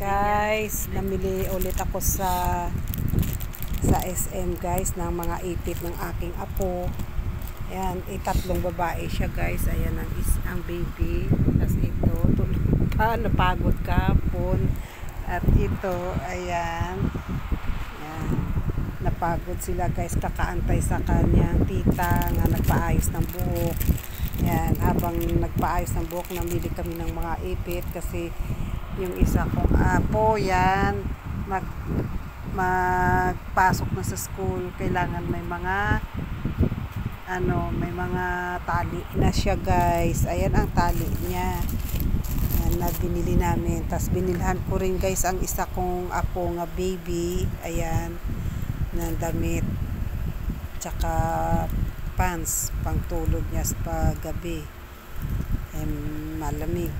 Guys, namili ulit ako sa SM guys ng mga ipit ng aking apo. Ayan, tatlong babae siya guys. Ayan ang baby. Tapos ito, napagod kahapon. At ito, ayan. Ayan, napagod sila guys. Kakaantay sa kanyang tita nga nagpaayos ng buhok. Ayan, habang nagpaayos ng buhok, namili kami ng mga ipit kasi yung isa kong apo, yan, magpasok na sa school, kailangan may mga may mga tali na siya guys. Ayan ang tali niya. Ayan, na binili namin. Tapos binilhan ko rin guys ang isa kong apo nga baby, ayan, ng damit tsaka pants pang tulog niya sa gabi. Malamig.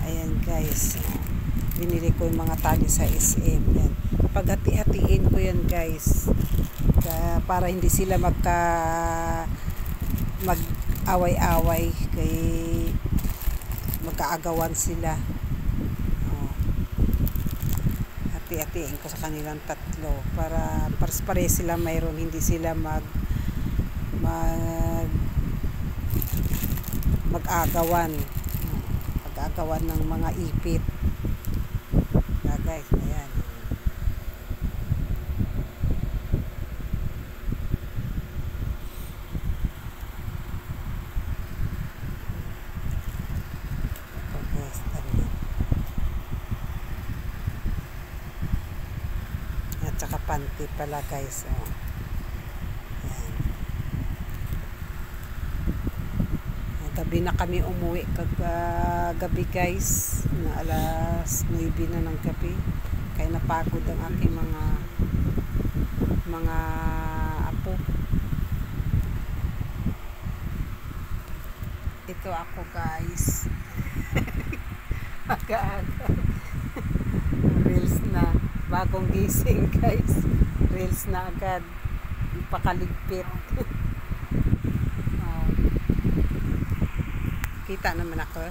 Ayan guys, binili ko yung mga tali sa SM. Yan, paghati-hatiin ko yan guys, para hindi sila mag-away-away, kay magkaagawan sila. Hati-hatiin ko sa kanilang tatlo para pare sila mayroon, hindi sila mag-agawan ng mga ipit. Guys, ayan. At saka panty pala guys. Gabi na kami umuwi gabi guys, na alas 9 na ng gabi, kaya napagod ang aking mga apo. Ito ako guys. Aga-aga reels na, bagong gising guys, reels na agad, pakaligpit. Kita naman ako.